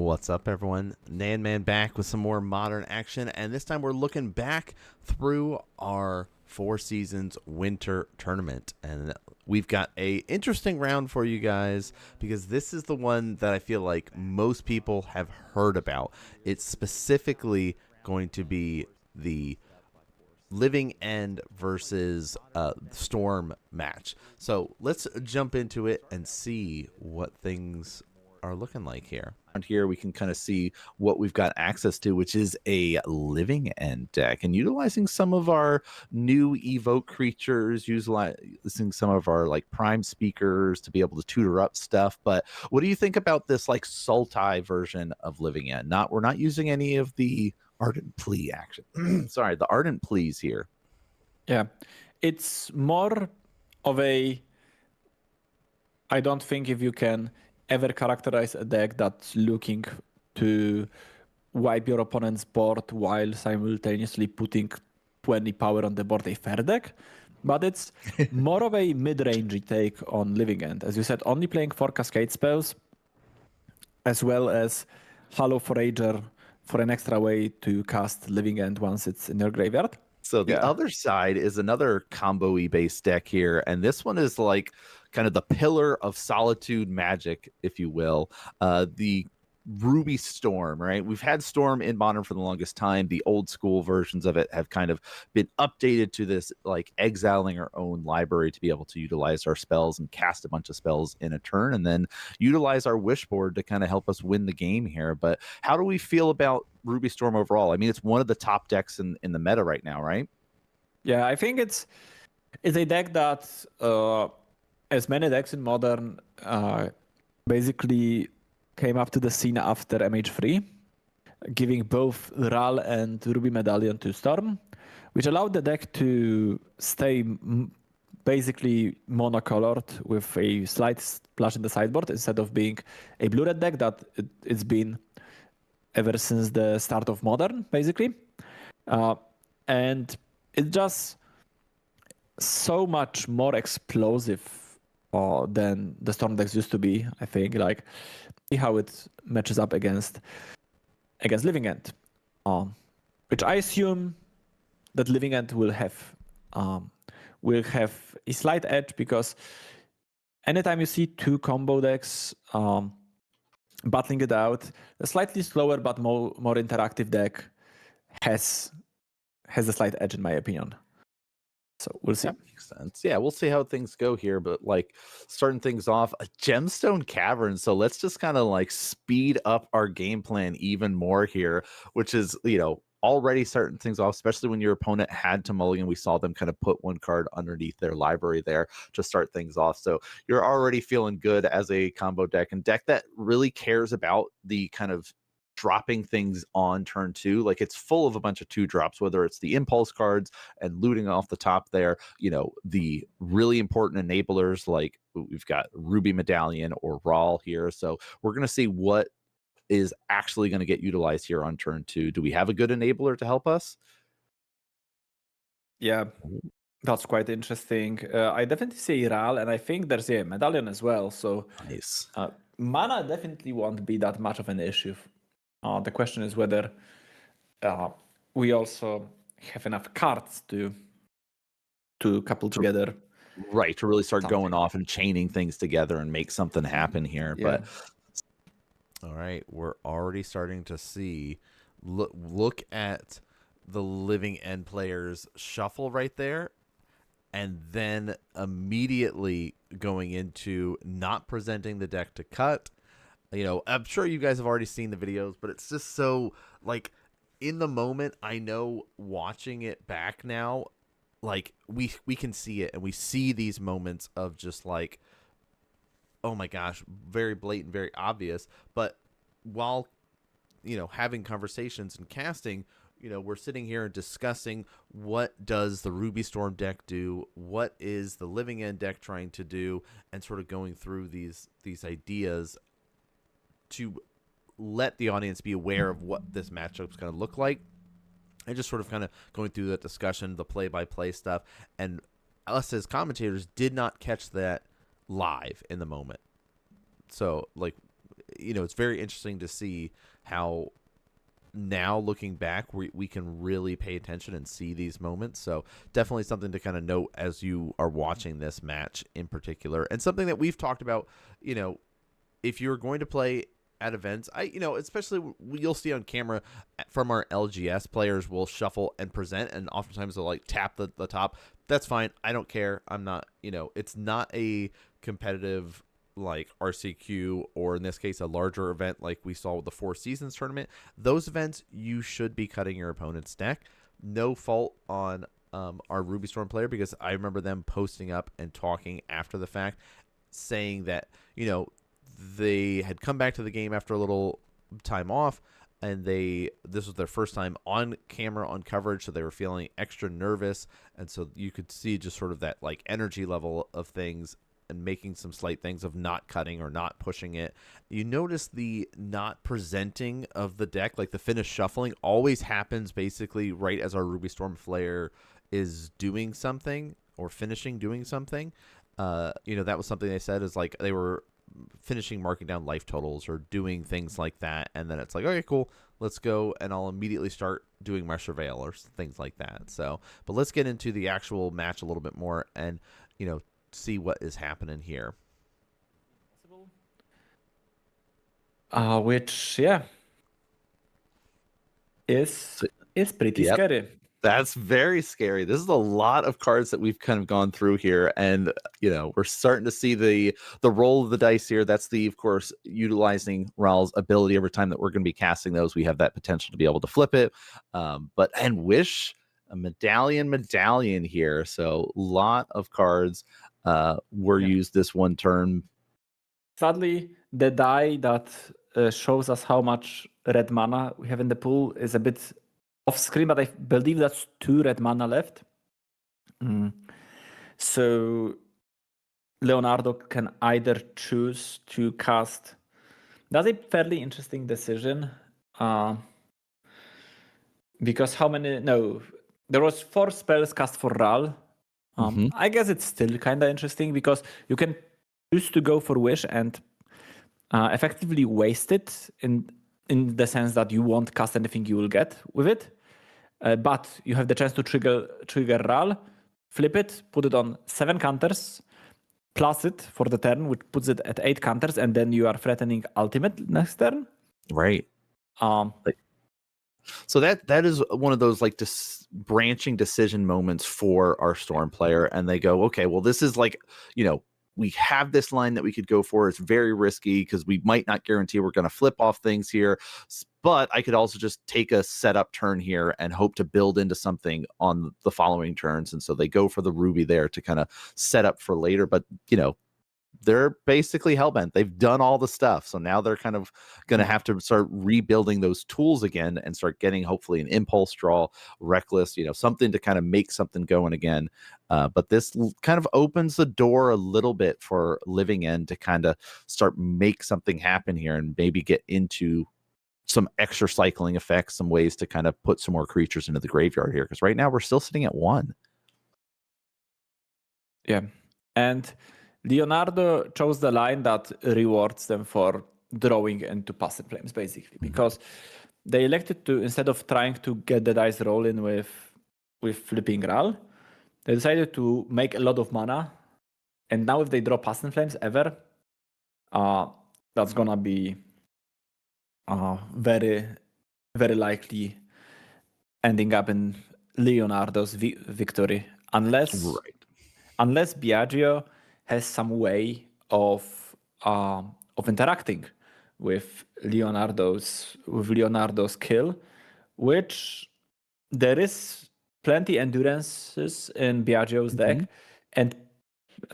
What's up, everyone? NanMan back with some more modern action, and this time we're looking back through our 4Seasons winter tournament, and we've got a interesting round for you guys because this is the one that I feel like most people have heard about. It's specifically going to be the Living End versus Storm match. So let's jump into it and see what things are looking like here. Here we can kind of see what we've got access to, which is a Living End deck, and utilizing some of our new evoke creatures, utilizing some of our like prime speakers to be able to tutor up stuff. But what do you think about this like Sultai version of Living End? We're not using any of the Ardent Plea action. Sorry, the Ardent Pleas here. Yeah, it's more of a, I don't think if you can ever characterize a deck that's looking to wipe your opponent's board while simultaneously putting 20 power on the board, a fair deck. But it's more of a mid-rangey take on Living End. As you said, only playing 4 Cascade spells, as well as Hollow Forager for an extra way to cast Living End once it's in your graveyard. So the other side is another combo-y based deck here, and this one is like kind of the pillar of solitude magic, if you will. The Ruby Storm, right? We've had Storm in Modern for the longest time. The old school versions of it have kind of been updated to this like exiling our own library to be able to utilize our spells and cast a bunch of spells in a turn, and then utilize our wish board to kind of help us win the game here. But how do we feel about Ruby Storm overall? I mean, it's one of the top decks in the meta right now, right? Yeah, I think it's a deck that, as many decks in Modern, basically came up to the scene after MH3, giving both Ral and Ruby Medallion to Storm, which allowed the deck to stay basically monocolored with a slight splash in the sideboard instead of being a blue-red deck that it's been ever since the start of Modern, basically. And it's just so much more explosive than the Storm decks used to be, I think. Like, see how it matches up against Living End, which I assume that Living End will have a slight edge, because anytime you see two combo decks battling it out, a slightly slower but more interactive deck has a slight edge, in my opinion. So we'll see. That makes sense. Yeah, we'll see how things go here. But like starting things off, a Gemstone Cavern. So let's just kind of like speed up our game plan even more here, which is, already starting things off, especially when your opponent had to mulligan. We saw them kind of put one card underneath their library there to start things off. So you're already feeling good as a combo deck, and deck that really cares about the kind of dropping things on turn 2. Like, it's full of a bunch of 2-drops, whether it's the impulse cards and looting off the top there, the really important enablers, like we've got Ruby Medallion or Rawl here. So we're going to see what is actually going to get utilized here on turn 2. Do we have a good enabler to help us? Yeah, that's quite interesting. I definitely see Ral, and I think there's a Medallion as well. So Nice. Mana definitely won't be that much of an issue. The question is whether we also have enough cards to couple together. Right, to really start going off and chaining things together and make something happen here. Yeah. But All right, we're already starting to see, look at the Living End players shuffle right there, and then immediately going into not presenting the deck to cut. I'm sure you guys have already seen the videos, but it's just so, like, in the moment, I know watching it back now, like, we can see it, and we see these moments of just, like, oh my gosh, very blatant, very obvious. But while, having conversations and casting, we're sitting here and discussing what does the Ruby Storm deck do, what is the Living End deck trying to do, and sort of going through these ideas to let the audience be aware of what this matchup is going to look like, and just sort of kind of going through that discussion, the play-by-play stuff. And us as commentators did not catch that live in the moment. So, like, it's very interesting to see how now looking back we can really pay attention and see these moments. So definitely something to kind of note as you are watching this match in particular, and something that we've talked about. If you're going to play at events, especially you'll see on camera from our LGS players will shuffle and present, and oftentimes they'll like tap the top. That's fine. I don't care. I'm not, it's not a competitive like RCQ, or in this case a larger event like we saw with the 4 Seasons tournament. Those events you should be cutting your opponent's deck. No fault on our Ruby Storm player, because I remember them posting up and talking after the fact, saying that they had come back to the game after a little time off, and this was their first time on camera on coverage, so they were feeling extra nervous, and so you could see just sort of that like energy level of things, and making some slight things of not cutting or not pushing it. You notice the not presenting of the deck, like the finish shuffling, always happens basically right as our Ruby Storm player is doing something or finishing doing something. That was something they said, is like they were finishing marking down life totals or doing things like that, and then it's like, okay, cool, let's go, and I'll immediately start doing my surveil or things like that. So, but let's get into the actual match a little bit more, and see what is happening here. Which is pretty Yep. scary. That's very scary. This is a lot of cards that we've kind of gone through here, and we're starting to see the roll of the dice here. That's of course, utilizing Ral's ability every time that we're going to be casting those. We have that potential to be able to flip it. And Wish a medallion here. So a lot of cards were used this one turn. Sadly, the die that shows us how much red mana we have in the pool is a bit off screen, but I believe that's 2 red mana left. So Leonardo can either choose to cast. That's a fairly interesting decision. Because there was 4 spells cast for Ral. I guess it's still kind of interesting, because you can choose to go for Wish and effectively waste it in the sense that you won't cast anything you will get with it. But you have the chance to trigger Ral, flip it, put it on 7 counters, plus it for the turn, which puts it at 8 counters, and then you are threatening ultimate next turn. Right. So that is one of those like branching decision moments for our Storm player, and they go, okay, well, this is like, we have this line that we could go for. It's very risky because we might not guarantee we're going to flip off things here, but I could also just take a setup turn here and hope to build into something on the following turns. And so they go for the Ruby there to kind of set up for later. But they're basically hellbent. They've done all the stuff. So now they're kind of going to have to start rebuilding those tools again and start getting hopefully an impulse draw, reckless, something to kind of make something going again. But this kind of opens the door a little bit for Living End to kind of start make something happen here and maybe get into some extra cycling effects, some ways to kind of put some more creatures into the graveyard here. Because right now we're still sitting at 1. Yeah. And Leonardo chose the line that rewards them for drawing into passive flames, basically, because they elected to, instead of trying to get the dice rolling with flipping Ral, they decided to make a lot of mana. And now if they draw passive flames ever, that's gonna be very, very likely ending up in Leonardo's victory, unless Biagio has some way of interacting with Leonardo's kill, which there is plenty endurances in Biagio's deck, and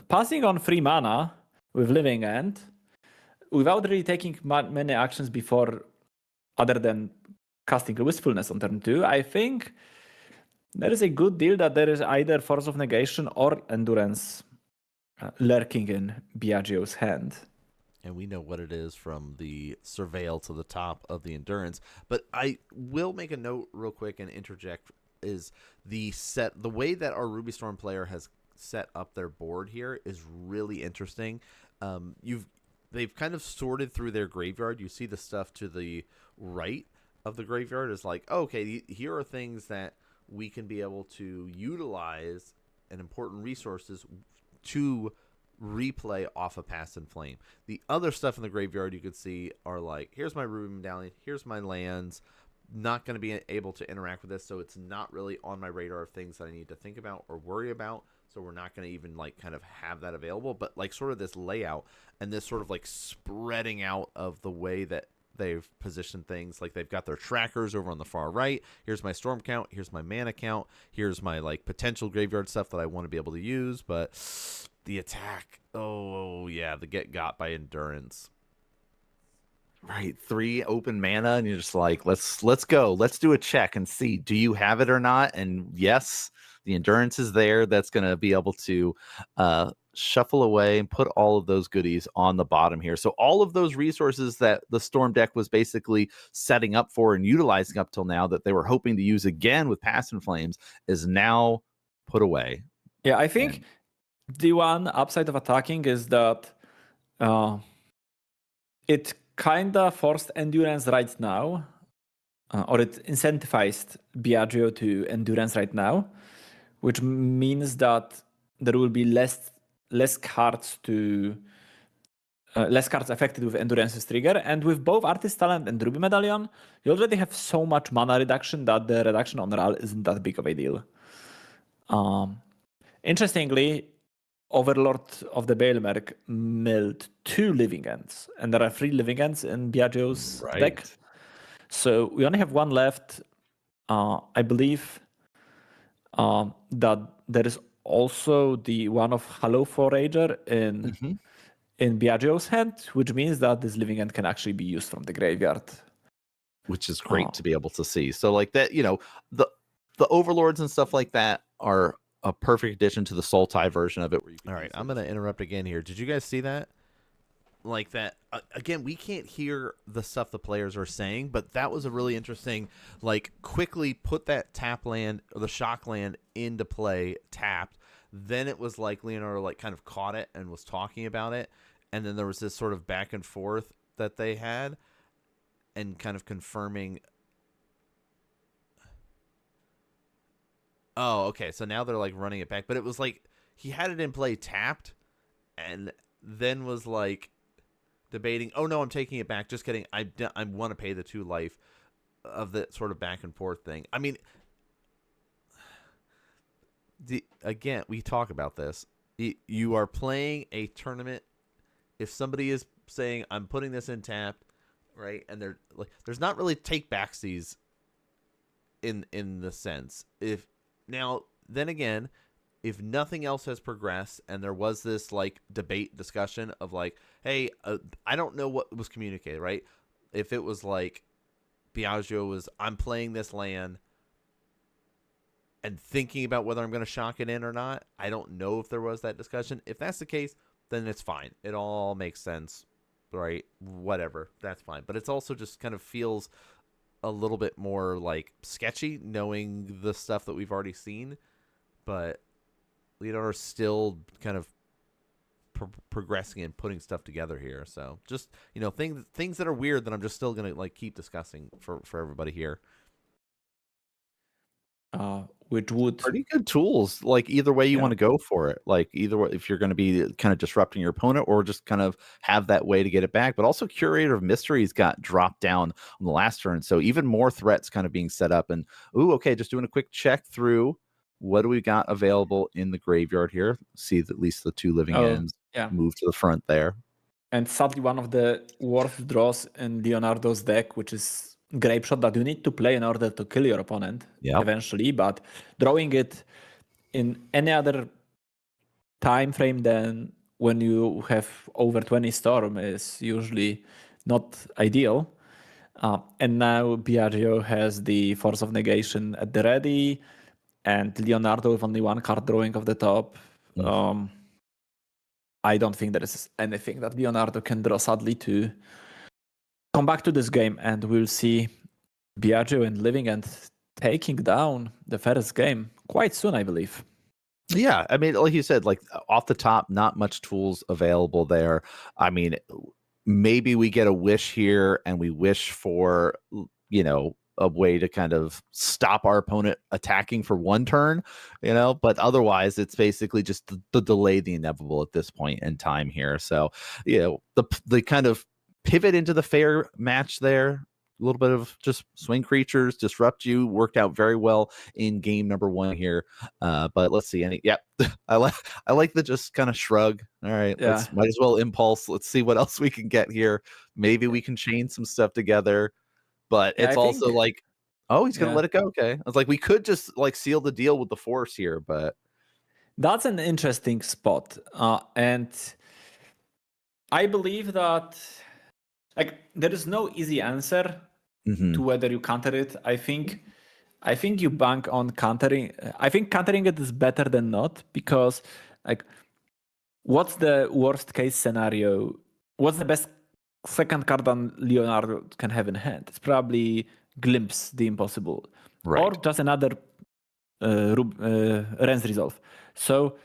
passing on 3 mana with Living End without really taking many actions before, other than casting Wistfulness on turn 2, I think there is a good deal that there is either Force of Negation or Endurance lurking in Biagio's hand. And we know what it is from the surveil to the top of the Endurance. But I will make a note real quick and interject, is the way that our Ruby Storm player has set up their board here is really interesting. they've kind of sorted through their graveyard. You see the stuff to the right of the graveyard is like, okay, here are things that we can be able to utilize and important resources to replay off of Past in Flame. The other stuff in the graveyard you could see are like, here's my Ruby Medallion, here's my lands. Not going to be able to interact with this, so it's not really on my radar of things that I need to think about or worry about. So we're not going to even like kind of have that available. But like sort of this layout and this sort of like spreading out of the way that they've positioned things, like they've got their trackers over on the far right. Here's my storm count, here's my mana count, here's my like potential graveyard stuff that I want to be able to use. But the attack, oh yeah, the get got by endurance. Right, 3 open mana, and you're just like, let's go, let's do a check and see, do you have it or not? And yes, the endurance is there. That's going to be able to shuffle away and put all of those goodies on the bottom here. So all of those resources that the Storm deck was basically setting up for and utilizing up till now that they were hoping to use again with Past in Flames is now put away. Yeah, I think the one upside of attacking is that it kind of forced endurance right now, or it incentivized Biagio to endurance right now, which means that there will be less cards to less cards affected with endurance's trigger. And with both Artist Talent and Ruby Medallion, you already have so much mana reduction that the reduction on RAL isn't that big of a deal. Interestingly, Overlord of the Baelmerk milled 2 Living Ends, and there are 3 Living Ends in Biagio's deck. So we only have 1 left. I believe that there is also the one of Hello Forager in Biagio's hand, which means that this Living End can actually be used from the graveyard. Which is great to be able to see. So like that, you know, the Overlords and stuff like that are a perfect addition to the Sultai version of it. Where you all right, I'm going to interrupt again here. Did you guys see that? Like that, again, we can't hear the stuff the players are saying, but that was a really interesting, like, quickly put that tap land, or the shock land, into play, tapped. Then it was like Leonardo, like, kind of caught it and was talking about it. And then there was this sort of back and forth that they had and kind of confirming. Oh, okay. So now they're like running it back, but it was like he had it in play tapped and then was like debating, oh no, I'm taking it back. Just kidding. I want to pay the 2 life of the sort of back and forth thing. I mean, again, we talk about this. You are playing a tournament. If somebody is saying, I'm putting this in tapped, right? And they're like, there's not really take backsies in the sense. Then again, if nothing else has progressed and there was this like debate discussion of like, hey, I don't know what was communicated, right? If it was like Biagio was, I'm playing this land and thinking about whether I'm going to shock it in or not, I don't know if there was that discussion. If that's the case, then it's fine. It all makes sense, right? Whatever, that's fine. But it's also just kind of feels a little bit more like sketchy knowing the stuff that we've already seen, but Leonardo's still kind of progressing and putting stuff together here. So just, you know, things that are weird that I'm just still gonna like keep discussing for everybody here. Which would pretty good tools. Like either way you want to go for it. Like either way, if you're going to be kind of disrupting your opponent or just kind of have that way to get it back. But also Curator of Mysteries got dropped down on the last turn, so even more threats kind of being set up. And okay, just doing a quick check through. What do we got available in the graveyard here? See at least the 2 living ends move to the front there. And sadly, one of the worst draws in Leonardo's deck, which is Grape Shot, that you need to play in order to kill your opponent eventually. But drawing it in any other time frame than when you have over 20 Storm is usually not ideal. And now Biagio has the Force of Negation at the ready, and Leonardo with only 1 card drawing off the top. I don't think there is anything that Leonardo can draw, sadly, to come back to this game, and we'll see Biagio and Living and taking down the first game quite soon, I believe. Yeah, I mean, like you said, like off the top, not much tools available there. I mean, maybe we get a wish here and we wish for, a way to kind of stop our opponent attacking for one turn, but otherwise it's basically just the delay the inevitable at this point in time here. So, the kind of pivot into the fair match there, a little bit of just swing creatures, disrupt you, worked out very well in game number 1 here. But let's see. I like the just kind of shrug. All right, let's might as well impulse. Let's see what else we can get here. Maybe we can chain some stuff together. But it's also like, oh, he's gonna let it go. Okay, I was like, we could just like seal the deal with the force here, but that's an interesting spot, and I believe that like there is no easy answer to whether you counter it. I think you bank on countering. I think countering it is better than not, because like, what's the worst case scenario? What's the best second card that Leonardo can have in hand? It's probably Glimpse the Impossible, right. or just another Ren's Resolve. So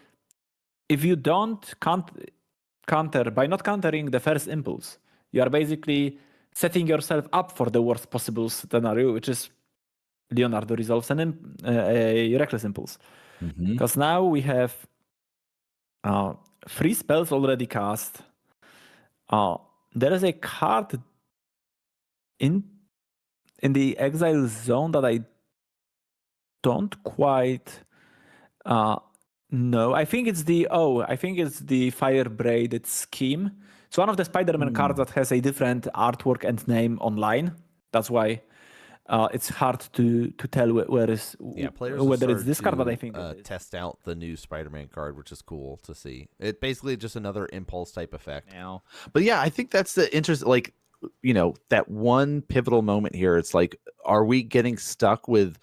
if you don't counter by not countering the first impulse, you are basically setting yourself up for the worst possible scenario, which is Leonardo resolves a Reckless Impulse. Because now we have 3 spells already cast. There is a card in the exile zone that I don't quite know. I think it's the Fire Braided Scheme. It's one of the Spider-Man cards that has a different artwork and name online. That's why it's hard to tell whether it's this card, but I think test out the new Spider-Man card, which is cool to see. It basically just another impulse type effect now. But yeah, I think that's the interest. Like, that one pivotal moment here. It's like, are we getting stuck with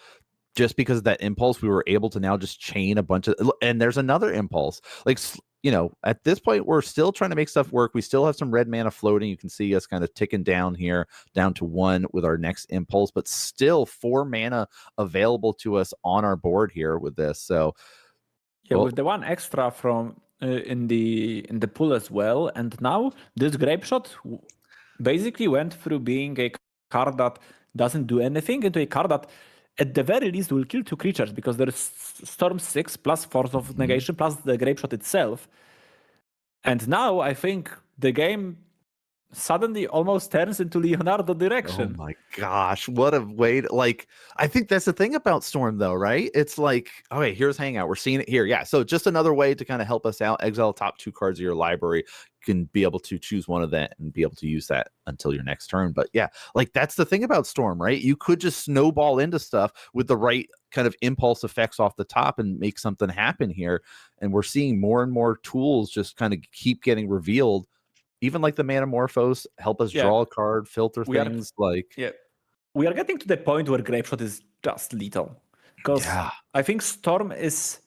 just because of that impulse? We were able to now just chain a bunch of, and there's another impulse. Like, at this point, we're still trying to make stuff work. We still have some red mana floating. You can see us kind of ticking down here, down to 1 with our next impulse, but still 4 mana available to us on our board here with this. So, with the 1 extra from in the pool as well, and now this Grape Shot basically went through being a card that doesn't do anything into a card that at the very least will kill 2 creatures, because there is Storm 6 plus Force of Negation plus the Grape Shot itself. And now I think the game suddenly almost turns into Leonardo direction. Oh my gosh, what a way to, like, I think that's the thing about Storm though, right? It's like, okay, here's Hangout. We're seeing it here. Yeah, so just another way to kind of help us out. Exile top 2 cards of your library. You can be able to choose one of that and be able to use that until your next turn. But yeah, like, that's the thing about Storm, right? You could just snowball into stuff with the right kind of impulse effects off the top and make something happen here. And we're seeing more and more tools just kind of keep getting revealed. Even like the Manamorphose help us draw a card, filter things. We are getting to the point where Grape Shot is just lethal. Because I think Storm is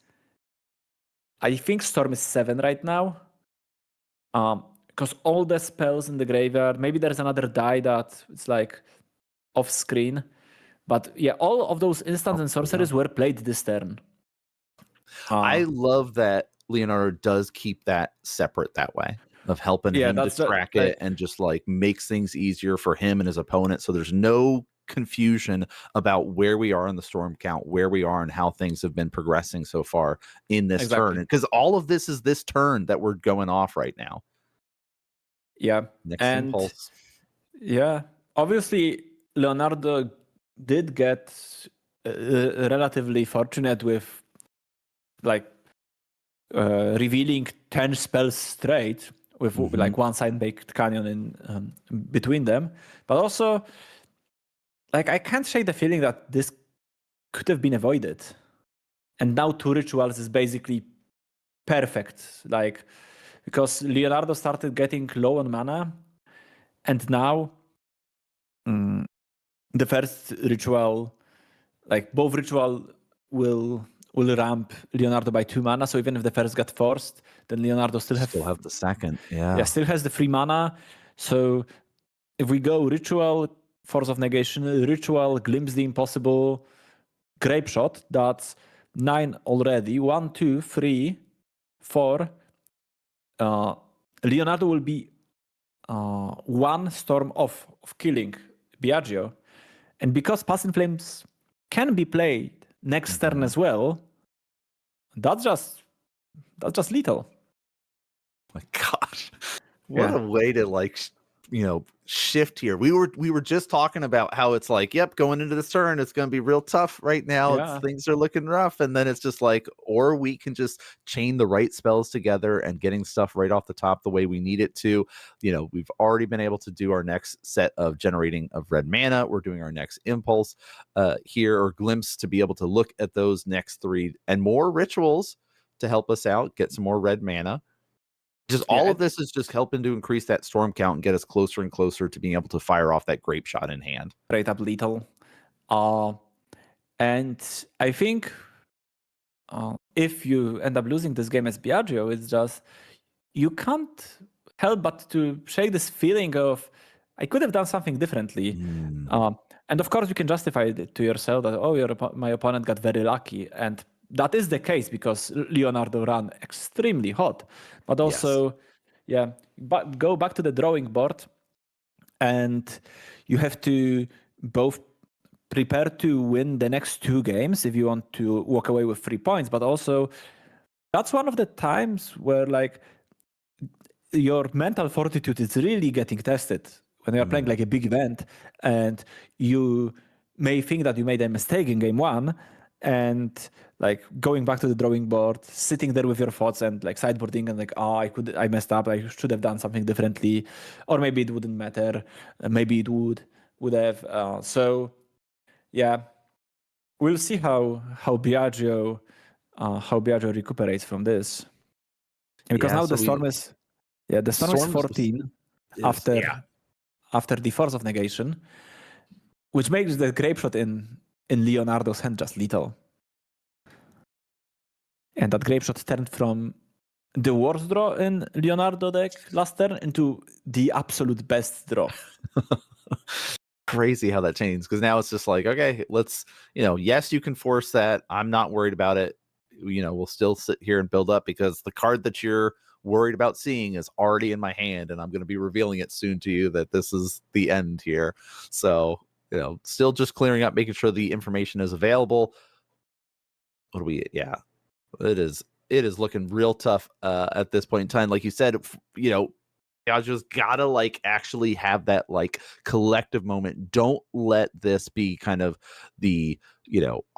7 right now. Because all the spells in the graveyard, maybe there's another die that it's like off screen. But yeah, all of those instants and sorceries were played this turn. I love that Leonardo does keep that separate that way, of helping him to track it and just like makes things easier for him and his opponent. So there's no confusion about where we are in the Storm count, where we are and how things have been progressing so far in this turn. Because all of this is this turn that we're going off right now. Yeah. Next impulse. Yeah. Obviously, Leonardo did get relatively fortunate with like revealing 10 spells straight with like 1 Side-Baked Canyon in between them. But also, like, I can't shake the feeling that this could have been avoided. And now 2 Rituals is basically perfect. Like, because Leonardo started getting low on mana, and now the first Ritual, like both Ritual will ramp Leonardo by 2 mana. So even if the first got forced, then Leonardo still have the second. Still has the 3 mana. So if we go Ritual, Force of Negation, Ritual, Glimpse the Impossible, Grape Shot, that's 9 already. 1, 2, 3, 4. Leonardo will be one storm of killing Biagio. And because Past in Flames can be played next turn as well, that's just lethal. My gosh, what a way to shift here. We were just talking about how it's like, yep, going into this turn, it's going to be real tough right now. Yeah. Things are looking rough, and then it's just like, or we can just chain the right spells together and getting stuff right off the top the way we need it to. We've already been able to do our next set of generating of red mana. We're doing our next impulse here, or glimpse, to be able to look at those next 3 and more rituals to help us out, get some more red mana. Just all of this is just helping to increase that storm count and get us closer and closer to being able to fire off that grape shot in hand. Straight up lethal. And I think if you end up losing this game as Biagio, it's just, you can't help but to shake this feeling of, I could have done something differently. And of course, you can justify it to yourself that, my opponent got very lucky. And that is the case because Leonardo ran extremely hot. But also, but go back to the drawing board, and you have to both prepare to win the next 2 games if you want to walk away with 3 points. But also, that's one of the times where your mental fortitude is really getting tested when you're playing like a big event, and you may think that you made a mistake in game 1, and going back to the drawing board, sitting there with your thoughts and sideboarding and I messed up, I should have done something differently, or maybe it wouldn't matter, maybe it would have. So yeah, we'll see how Biagio recuperates from this, because now the storm is the storm is 14 after the Force of Negation, which makes the grape shot in Leonardo's hand just lethal. And that grape shot turned from the worst draw in Leonardo deck last turn into the absolute best draw. Crazy how that changed, because now it's just like, okay, let's, yes, you can force that. I'm not worried about it. We'll still sit here and build up, because the card that you're worried about seeing is already in my hand, and I'm going to be revealing it soon to you that this is the end here. So, still just clearing up, making sure the information is available. What do we, it is looking real tough at this point in time. Like you said, Biagio's gotta actually have that collective moment. Don't let this be kind of the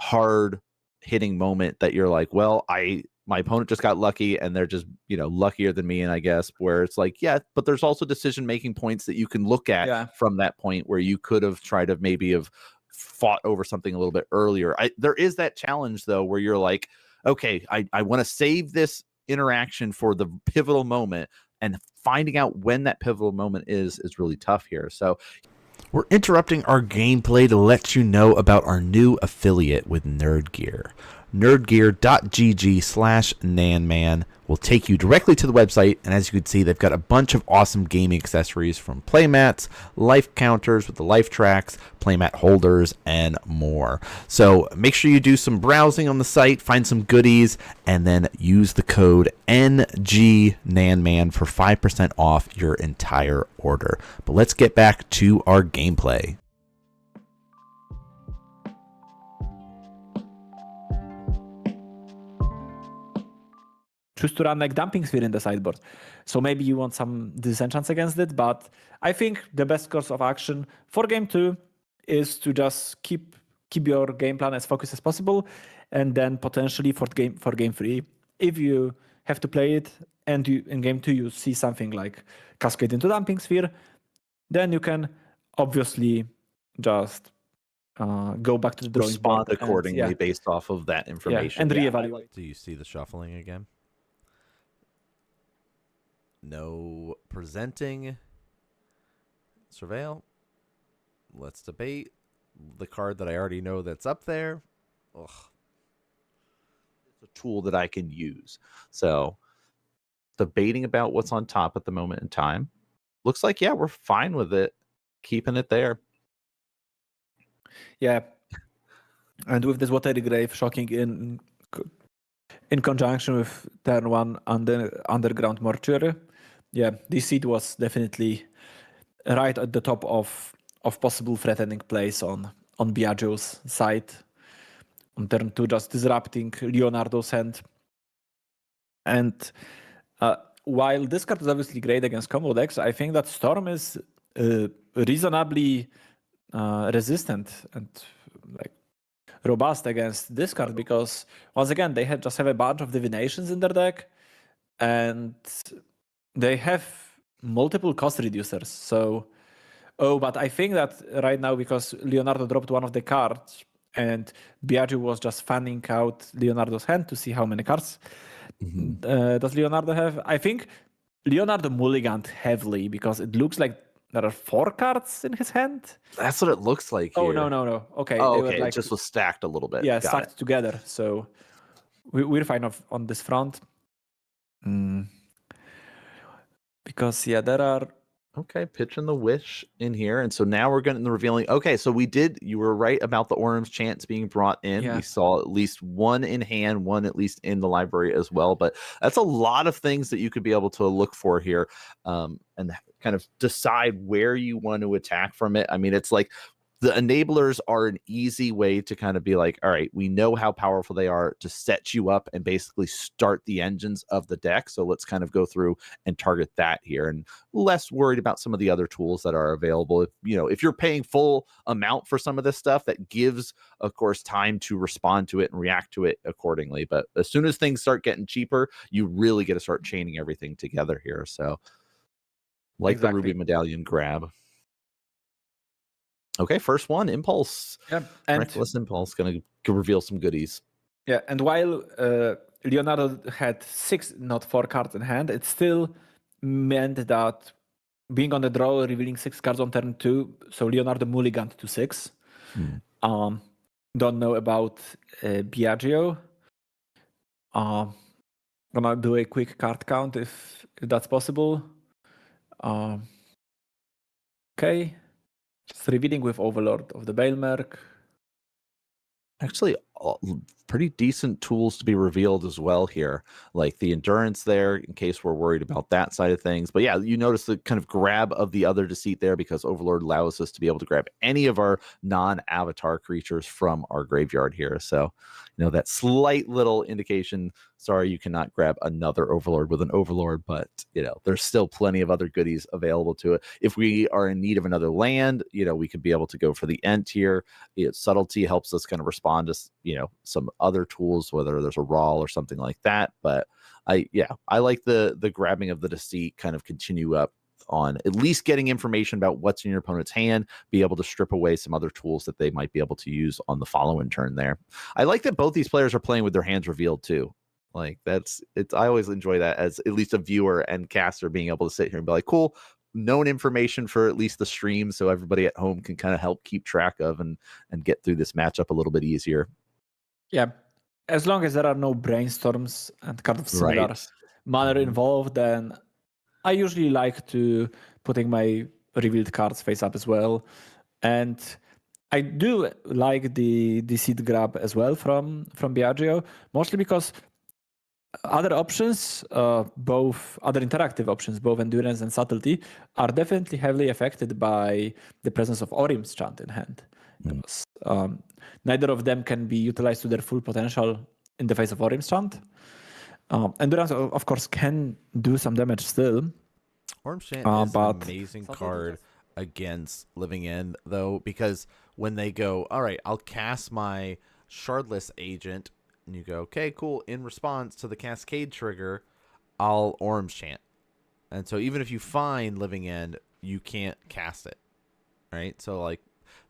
hard hitting moment that you're like, well, my opponent just got lucky and they're just luckier than me, and I guess, where it's like, but there's also decision making points that you can look at from that point where you could have tried to maybe have fought over something a little bit earlier. There is that challenge though where you're like, okay, I want to save this interaction for the pivotal moment, and finding out when that pivotal moment is really tough here. So we're interrupting our gameplay to let you know about our new affiliate with Nerd Gear. nerdgear.gg/nanman will take you directly to the website, and as you can see, they've got a bunch of awesome gaming accessories, from playmats, life counters with the life tracks, playmat holders, and more. So make sure you do some browsing on the site, find some goodies, and then use the code NGNanman for 5% off your entire order. But let's get back to our gameplay. Choose to run Dumping Sphere in the sideboard. So maybe you want some disenchants against it, but I think the best course of action for game 2 is to just keep your game plan as focused as possible, and then potentially for game 3, if you have to play it and in game 2 you see something like Cascade into Dumping Sphere, then you can obviously just go back to the drawing respond board accordingly based off of that information and reevaluate. Do you see the shuffling again? No presenting. Surveil. Let's debate. The card that I already know that's up there. Ugh. It's a tool that I can use. So debating about what's on top at the moment in time. Looks like, we're fine with it. Keeping it there. Yeah. And with this Watery Grave shocking in conjunction with turn 1 underground mortuary, yeah, this seed was definitely right at the top of possible threatening plays on Biagio's side. On turn 2, just disrupting Leonardo's hand. And while this card is obviously great against combo decks, I think that Storm is reasonably resistant and like robust against this card, because once again they just have a bunch of divinations in their deck, and they have multiple cost reducers. So, but I think that right now, because Leonardo dropped one of the cards and Biagio was just fanning out Leonardo's hand to see how many cards does Leonardo have. I think Leonardo mulliganed heavily because it looks like there are 4 cards in his hand. That's what it looks like here. Oh, no. Okay, Oh, they okay. were like, It just was stacked a little bit. yeah, Got stacked together. So we're fine on this front. Because, yeah, there are... Okay, pitching the wish in here. And so now we're getting the revealing. Okay, so you were right about the Orm's chants being brought in. Yeah. We saw at least one in hand, one at least in the library as well. But that's a lot of things that you could be able to look for here, and kind of decide where you want to attack from it. I mean, it's like the enablers are an easy way to kind of be like, all right, we know how powerful they are to set you up and basically start the engines of the deck. So let's kind of go through and target that here, and less worried about some of the other tools that are available. If you're paying full amount for some of this stuff, that gives, of course, time to respond to it and react to it accordingly. But as soon as things start getting cheaper, you really get to start chaining everything together here. So like the Ruby Medallion grab. Okay, first one, Impulse. Yeah, and Reckless Impulse, going to reveal some goodies. Yeah, and while Leonardo had 6, not 4 cards in hand, it still meant that being on the draw, revealing 6 cards on turn 2, so Leonardo mulliganed to 6. Don't know about Biagio. Gonna do a quick card count if that's possible. Okay. Just revealing with Overlord of the Bailmerk. Actually, pretty decent tools to be revealed as well here, like the endurance there, in case we're worried about that side of things. But yeah, you notice the kind of grab of the other deceit there, because Overlord allows us to be able to grab any of our non-avatar creatures from our graveyard here. So, that slight little indication, sorry, you cannot grab another Overlord with an Overlord, but there's still plenty of other goodies available to it. If we are in need of another land, we could be able to go for the Ent here. Subtlety helps us kind of respond to some other tools, whether there's a raw or something like that. But I like the grabbing of the deceit, kind of continue up on at least getting information about what's in your opponent's hand, be able to strip away some other tools that they might be able to use on the following turn there. I like that both these players are playing with their hands revealed too. Like I always enjoy that as at least a viewer and caster, being able to sit here and be like, cool, known information for at least the stream, so everybody at home can kind of help keep track of and get through this matchup a little bit easier. Yeah, as long as there are no brainstorms and kind of similar manner involved, then I usually like to putting my revealed cards face up as well. And I do like the seed grab as well from Biagio, mostly because other options, both other interactive options, both endurance and subtlety, are definitely heavily affected by the presence of Orim's chant in hand. Because neither of them can be utilized to their full potential in the face of Orim's chant. Endurance, of course, can do some damage still. Orim's chant is an amazing card against Living End, though, because when they go, all right, I'll cast my Shardless Agent, and you go, okay, cool, in response to the Cascade trigger, I'll Orim's chant. And so even if you find Living End, you can't cast it, right? So, like,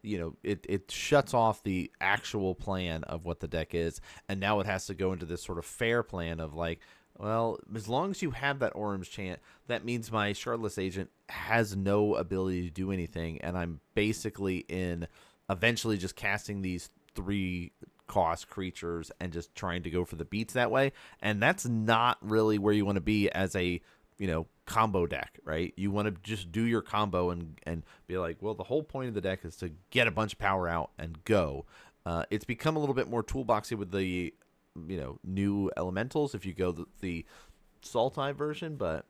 it shuts off the actual plan of what the deck is, and now it has to go into this sort of fair plan of like, well, as long as you have that Orim's chant, that means my Shardless Agent has no ability to do anything, and I'm basically eventually just casting these 3-cost creatures and just trying to go for the beats that way. And that's not really where you want to be as a combo deck, right? You want to just do your combo and be like, well, the whole point of the deck is to get a bunch of power out and go. It's become a little bit more toolboxy with the new elementals if you go the Sultai version, but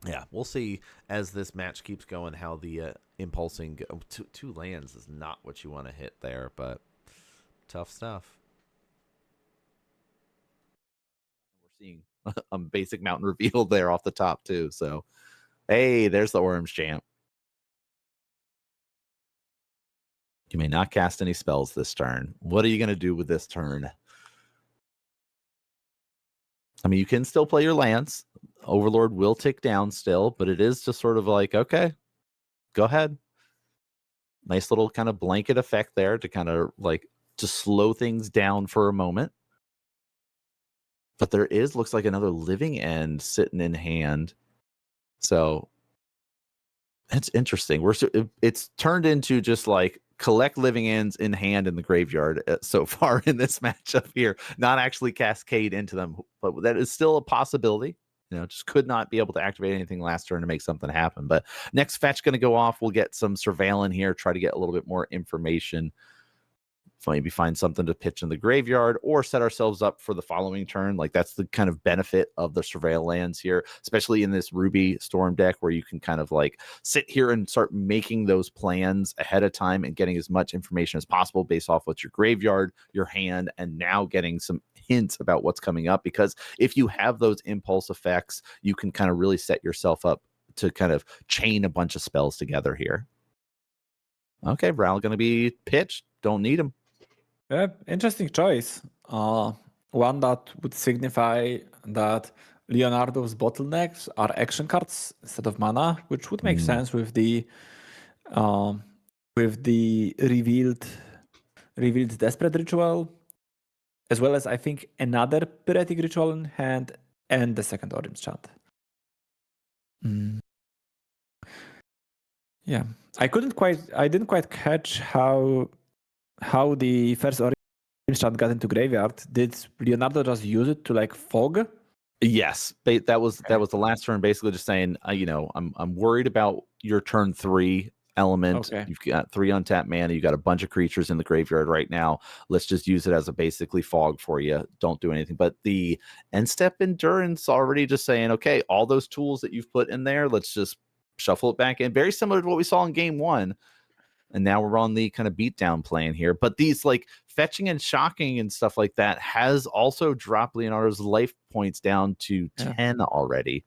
Yeah, we'll see as this match keeps going how the impulsing two lands is not what you want to hit there, but tough stuff. We're seeing a basic mountain reveal there off the top too. So, hey, there's the orange champ. You may not cast any spells this turn. What are you going to do with this turn? I mean, you can still play your lands. Overlord will tick down still, but it is just sort of like, okay, go ahead. Nice little kind of blanket effect there to kind of like to slow things down for a moment. But there looks like another living end sitting in hand. So it's interesting. It's turned into just like collect living ends in hand in the graveyard so far in this matchup here, not actually cascade into them, but that is still a possibility. Just could not be able to activate anything last turn to make something happen. But next fetch going to go off. We'll get some surveillance here, try to get a little bit more information. Maybe find something to pitch in the graveyard or set ourselves up for the following turn. Like that's the kind of benefit of the surveil lands here, especially in this Ruby Storm deck where you can kind of like sit here and start making those plans ahead of time and getting as much information as possible based off what's your graveyard, your hand, and now getting some hints about what's coming up. Because if you have those impulse effects, you can kind of really set yourself up to kind of chain a bunch of spells together here. Okay, Ral going to be pitched. Don't need him. Interesting choice. One that would signify that Leonardo's bottlenecks are action cards instead of mana, which would make sense with the revealed Desperate Ritual, as well as I think another Pyretic Ritual in hand and the second Orim's Chant. Yeah, I didn't quite catch how the first Orim's Chant got into graveyard. Did Leonardo just use it to like fog? Yes, that was the last turn. Basically, just saying, I'm worried about your turn 3 element. Okay. You've got 3 untapped mana. You got a bunch of creatures in the graveyard right now. Let's just use it as a basically fog for you. Don't do anything. But the end step endurance already just saying, okay, all those tools that you've put in there, let's just shuffle it back in. Very similar to what we saw in game 1. And now we're on the kind of beatdown plan here. But these like fetching and shocking and stuff like that has also dropped Leonardo's life points down to 10 already.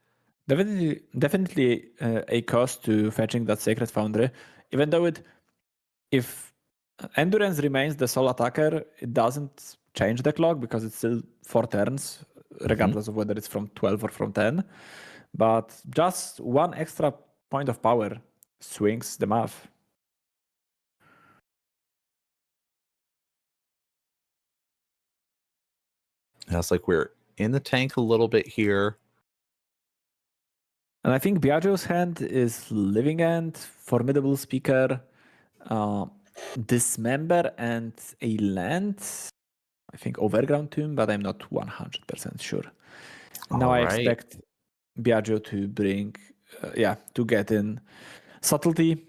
Definitely a cost to fetching that Sacred Foundry. Even though if Endurance remains the sole attacker, it doesn't change the clock because it's still 4 turns, regardless of whether it's from 12 or from 10. But just one extra point of power swings the math. It's like we're in the tank a little bit here. And I think Biagio's hand is Living End, Formidable Speaker, Dismember, and a land. I think Overground Tomb, but I'm not 100% sure. Now I expect Biagio to bring, to get in Subtlety,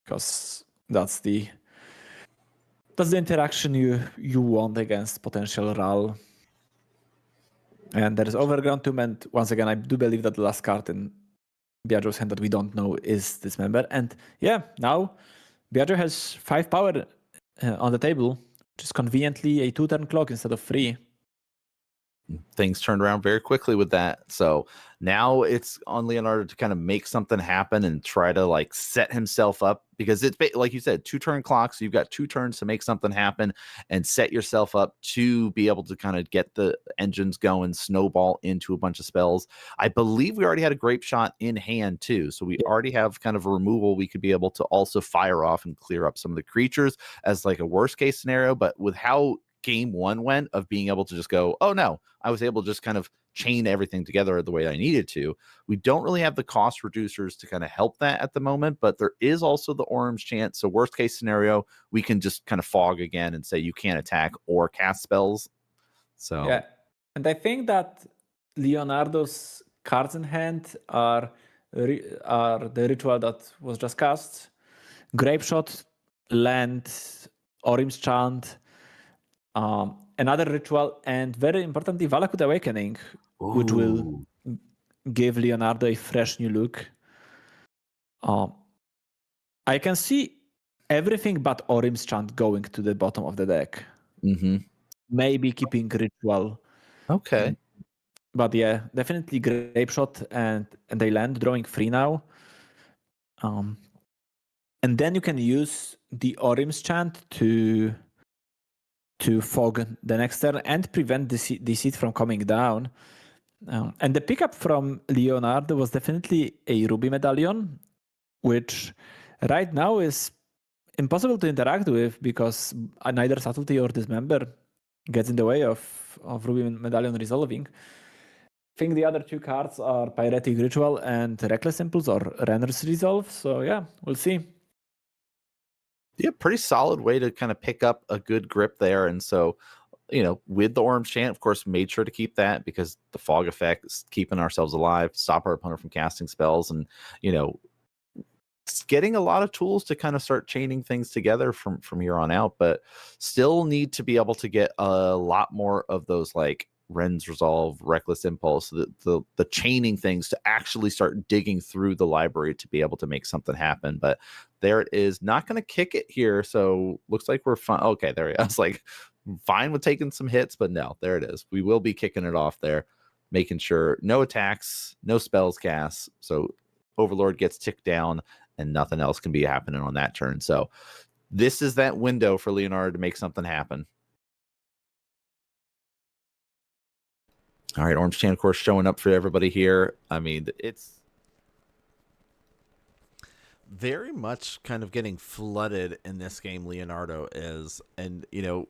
because that's the interaction you want against potential Ral. And there is Overground Tomb, and once again, I do believe that the last card in Biagio's hand that we don't know is Dismember. And now Biagio has 5 power on the table, which is conveniently a 2-turn clock instead of 3. Things turned around very quickly with that. So now it's on Leonardo to kind of make something happen and try to like set himself up, because it's like you said, 2-turn clocks. So you've got 2 turns to make something happen and set yourself up to be able to kind of get the engines going, snowball into a bunch of spells. I believe we already had a Grape Shot in hand too. So we already have kind of a removal we could be able to also fire off and clear up some of the creatures as like a worst case scenario. But with how game 1 went of being able to just go, oh no, I was able to just kind of chain everything together the way I needed to. We don't really have the cost reducers to kind of help that at the moment, but there is also the Orim's Chant. So worst case scenario, we can just kind of fog again and say you can't attack or cast spells. So and I think that Leonardo's cards in hand are the ritual that was just cast, Grape Shot, Land, Orim's Chant, another ritual, and very importantly, Valakut Awakening, which will give Leonardo a fresh new look. I can see everything but Orim's Chant going to the bottom of the deck. Mm-hmm. Maybe keeping Ritual. Okay. But yeah, definitely Grape Shot and they land drawing 3 now. And then you can use the Orim's Chant to fog the next turn and prevent the seed from coming down. And the pickup from Leonardo was definitely a Ruby Medallion, which right now is impossible to interact with because neither Subtlety or Dismember gets in the way of Ruby Medallion resolving. I think the other 2 cards are Pyretic Ritual and Reckless Impulse or Renner's Resolve. So yeah, we'll see. Yeah, pretty solid way to kind of pick up a good grip there. And so, with the Orim's Chant, of course, made sure to keep that because the fog effect is keeping ourselves alive, stop our opponent from casting spells, and it's getting a lot of tools to kind of start chaining things together from here on out, but still need to be able to get a lot more of those like Ren's Resolve, Reckless Impulse, the chaining things to actually start digging through the library to be able to make something happen. But there it is, not going to kick it here. So looks like we're fine. Okay, there he is. I was like, fine with taking some hits, but no, there it is. We will be kicking it off there, making sure no attacks, no spells cast. So Overlord gets ticked down and nothing else can be happening on that turn. So this is that window for Leonardo to make something happen. All right, Orim's Chant, of course, showing up for everybody here. I mean, it's very much kind of getting flooded in this game, Leonardo is. And,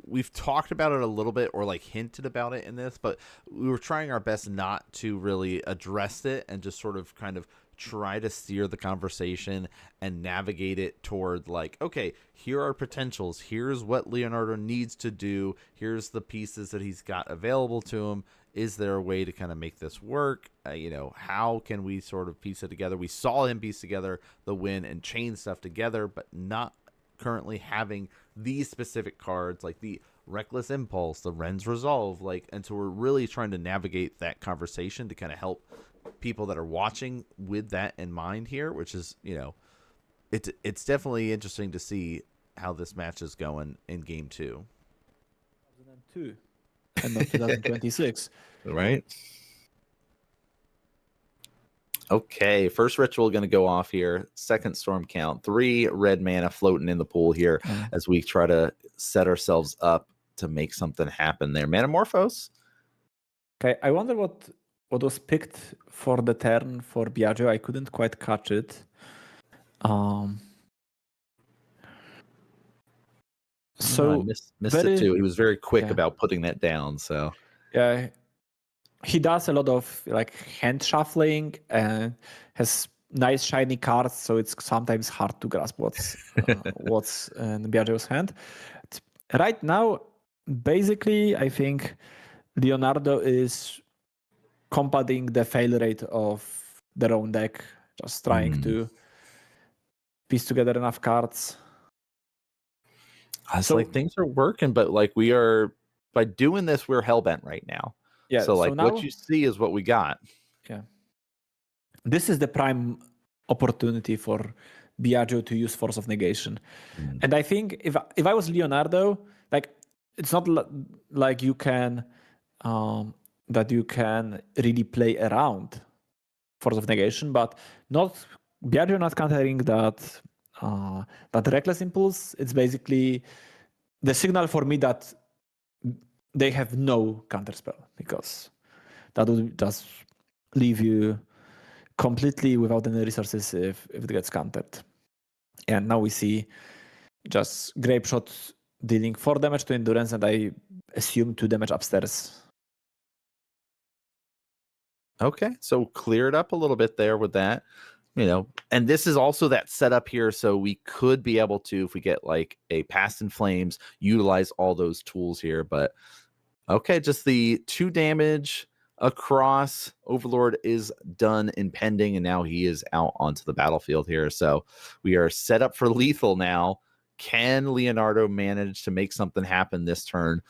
we've talked about it a little bit or like hinted about it in this, but we were trying our best not to really address it and just sort of kind of try to steer the conversation and navigate it toward like, okay, here are potentials. Here's what Leonardo needs to do. Here's the pieces that he's got available to him. Is there a way to kind of make this work? How can we sort of piece it together? We saw him piece together the win and chain stuff together, but not currently having these specific cards like the Reckless Impulse, the Ren's Resolve, and so we're really trying to navigate that conversation to kind of help people that are watching with that in mind here, which is, it's definitely interesting to see how this match is going in game 2. 2002 and not 2026. Right. Okay, first ritual going to go off here. Second storm count. 3 red mana floating in the pool here as we try to set ourselves up to make something happen there. Manamorphose. Okay, I wonder what was picked for the turn for Biagio. I couldn't quite catch it. So I missed it too. He was very quick about putting that down. So yeah, he does a lot of like hand shuffling and has nice shiny cards. So it's sometimes hard to grasp what's in Biagio's hand. Right now, basically, I think Leonardo is combating the fail rate of their own deck, just trying to piece together enough cards. It's like things are working, but like we are by doing this, we're hellbent right now. Yeah. So like now, what you see is what we got. Yeah. This is the prime opportunity for Biagio to use Force of Negation. And I think if I was Leonardo, like it's not like you can that you can really play around Force of Negation, but Biagio not countering that Reckless Impulse. It's basically the signal for me that they have no counterspell, because that would just leave you completely without any resources if it gets countered. And now we see just Grape Shot dealing 4 damage to Endurance, and I assume 2 damage upstairs. Okay, so clear it up a little bit there with that. And this is also that setup here, so we could be able to, if we get like a Past in Flames, utilize all those tools here. But okay, just the 2 damage across. Overlord is done impending, and now he is out onto the battlefield here. So we are set up for lethal now. Can Leonardo manage to make something happen this turn?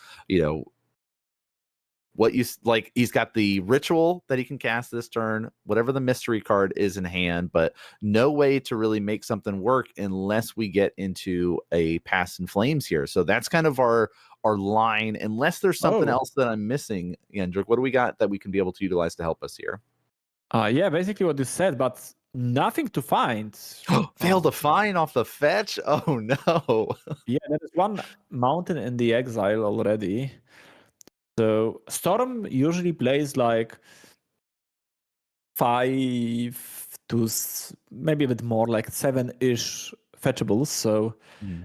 what you like. He's got the ritual that he can cast this turn, whatever the mystery card is in hand, but no way to really make something work unless we get into a Past in Flames here. So that's kind of our line, unless there's something else that I'm missing. Yendrik, what do we got that we can be able to utilize to help us here? Yeah, basically what you said, but nothing to find. Failed to find off the fetch. Oh no. Yeah, there is one mountain in the exile already. So Storm usually plays like 5 to maybe a bit more, like 7-ish fetchables. So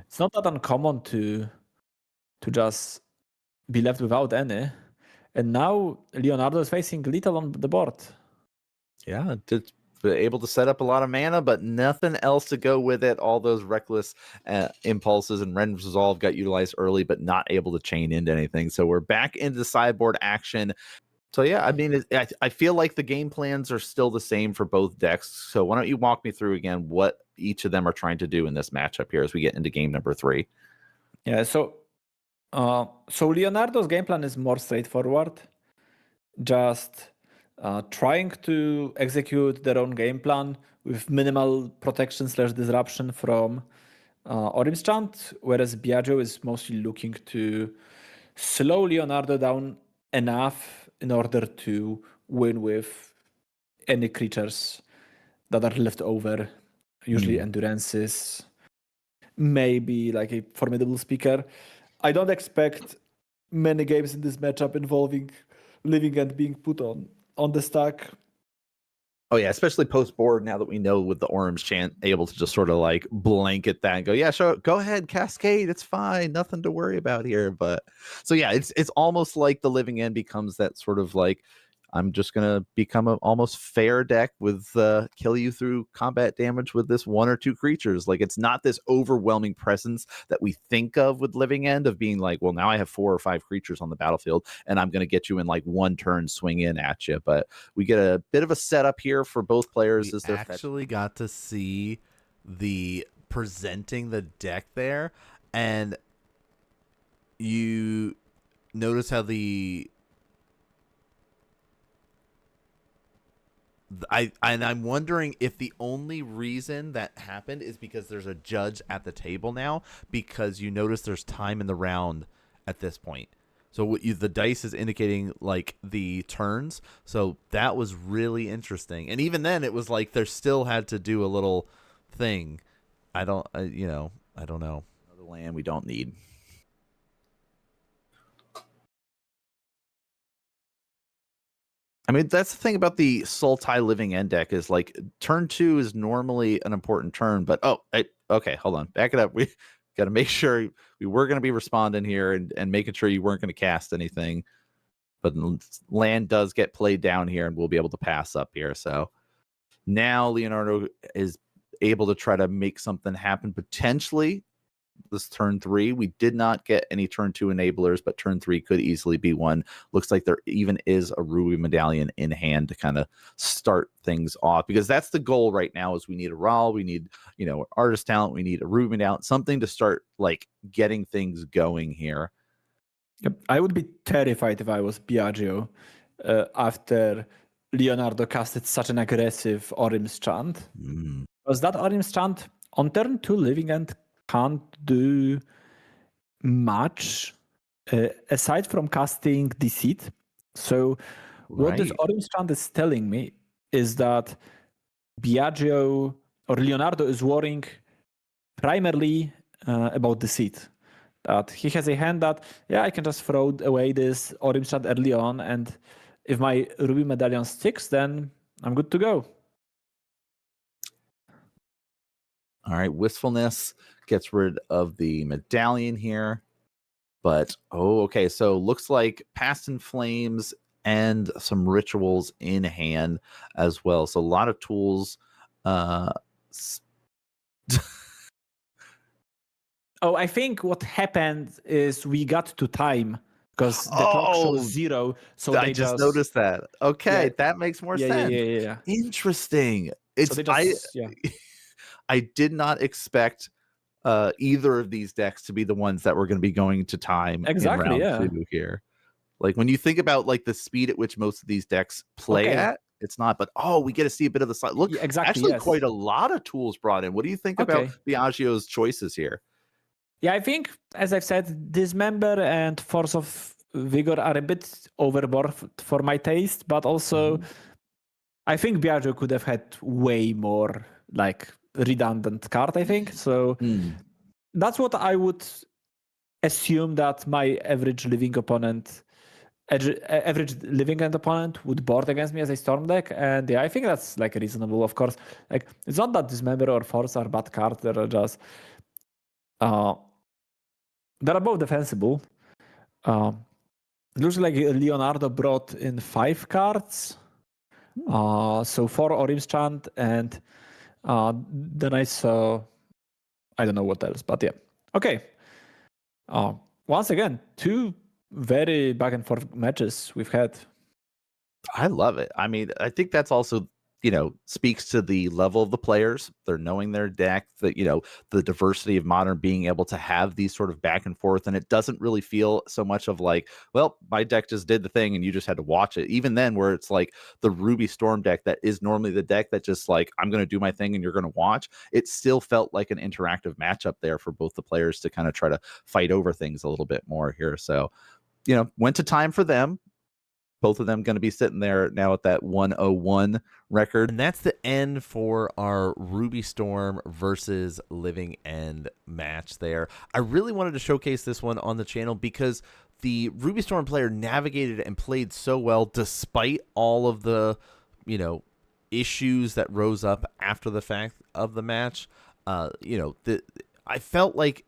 it's not that uncommon to just be left without any. And now Leonardo is facing little on the board. Yeah, able to set up a lot of mana, but nothing else to go with it. All those reckless impulses and Ren's Resolve got utilized early, but not able to chain into anything. So we're back into the sideboard action. So yeah, I mean, I feel like the game plans are still the same for both decks. So why don't you walk me through again what each of them are trying to do in this matchup here as we get into game number 3? Yeah, so Leonardo's game plan is more straightforward. Just trying to execute their own game plan with minimal protection / disruption from Orim's Chant, whereas Biagio is mostly looking to slow Leonardo down enough in order to win with any creatures that are left over, usually endurances, maybe like a formidable speaker. I don't expect many games in this matchup involving Living End being put on the stack. Oh yeah, especially post board, now that we know with the Orim's Chant able to just sort of like blanket that and go, yeah, sure, go ahead, Cascade, it's fine, nothing to worry about here. But so yeah, it's almost like the Living End becomes that sort of like, I'm just gonna become an almost fair deck with kill you through combat damage with this 1 or 2 creatures. Like, it's not this overwhelming presence that we think of with Living End of being like, well, now I have 4 or 5 creatures on the battlefield and I'm gonna get you in like 1 turn swing in at you. But we get a bit of a setup here for both players. We actually got to see the presenting the deck there, and you notice how I'm wondering if the only reason that happened is because there's a judge at the table now, because you notice there's time in the round at this point. So what the dice is indicating like the turns. So that was really interesting. And even then it was like there still had to do a little thing. I don't know. Another land we don't need. I mean, that's the thing about the Sultai Living End deck is like turn 2 is normally an important turn, but okay, hold on, back it up. We got to make sure we were going to be responding here and making sure you weren't going to cast anything. But land does get played down here, and we'll be able to pass up here. So now Leonardo is able to try to make something happen potentially. This turn 3, we did not get any turn 2 enablers, but turn 3 could easily be one. Looks like there even is a Ruby Medallion in hand to kind of start things off, because that's the goal right now. Is we need a Ral, we need artist talent, we need a Ruby Medallion, something to start like getting things going here. Yep. I would be terrified if I was Biagio after Leonardo casted such an aggressive Orim's Chant. Because that Orim's Chant on turn 2 Living End can't do much aside from casting Deceit. So what this Orim's Chant is telling me is that Biagio or Leonardo is worrying primarily about Deceit. That he has a hand that, I can just throw away this Orim's Chant early on, and if my Ruby Medallion sticks, then I'm good to go. All right, Wistfulness gets rid of the Medallion here. But, okay, so looks like Past in Flames and some rituals in hand as well. So a lot of tools. I think what happened is we got to time because the clock shows 0. So I just noticed that. Okay, that makes more sense. Yeah. Interesting. I did not expect either of these decks to be the ones that were going to be going to time in round 2 here. Like when you think about like the speed at which most of these decks play Okay. at, it's not. But we get to see a bit of the side. Look, Yeah, exactly. actually, Yes. quite a lot of tools brought in. What do you think about Okay. Biagio's choices here? Yeah, I think, as I've said, Dismember and Force of Vigor are a bit overboard for my taste, but also I think Biagio could have had way more like redundant card, I think. So that's what I would assume that my average living opponent would board against me as a storm deck. And yeah, I think that's like reasonable. Of course, like it's not that Dismember or Force are bad cards, they're just they're both defensible. Looks like Leonardo brought in 5 cards. So 4 Orim's Chant, and then I saw, I don't know what else, but yeah. Okay. Once again, 2 very back and forth matches we've had. I love it. I mean, I think that's also, speaks to the level of the players. They're knowing their deck, that, the diversity of Modern being able to have these sort of back and forth. And it doesn't really feel so much of like, well, my deck just did the thing and you just had to watch it. Even then, where it's like the Ruby Storm deck that is normally the deck that just like, I'm going to do my thing and you're going to watch. It still felt like an interactive matchup there for both the players to kind of try to fight over things a little bit more here. So, went to time for them. Both of them going to be sitting there now at that 101 record. And that's the end for our Ruby Storm versus Living End match there. I really wanted to showcase this one on the channel because the Ruby Storm player navigated and played so well despite all of the, issues that rose up after the fact of the match. I felt like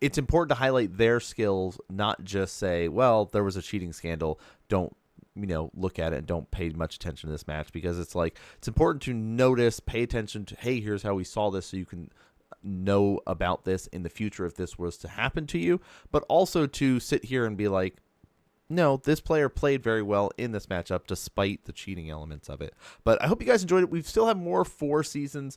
it's important to highlight their skills, not just say, well, there was a cheating scandal. Don't, look at it and don't pay much attention to this match, because it's like, it's important to notice, pay attention to, hey, here's how we saw this so you can know about this in the future if this was to happen to you, but also to sit here and be like, no, this player played very well in this matchup despite the cheating elements of it. But I hope you guys enjoyed it. We still have more 4 Seasons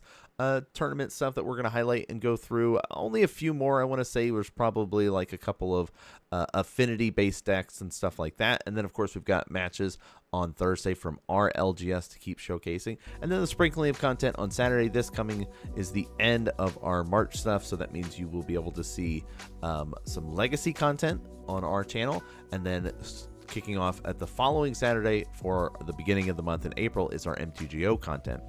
tournament stuff that we're going to highlight and go through. Only a few more. I want to say there's probably like a couple of affinity-based decks and stuff like that. And then, of course, we've got matches on Thursday from our LGS to keep showcasing. And then the sprinkling of content on Saturday. This coming is the end of our March stuff, so that means you will be able to see some legacy content on our channel, and then kicking off at the following Saturday for the beginning of the month in April is our MTGO content.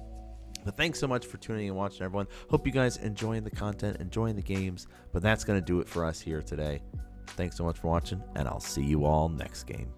But thanks so much for tuning in and watching, everyone. Hope you guys enjoying the content, enjoying the games, but that's going to do it for us here today. Thanks so much for watching, and I'll see you all next game.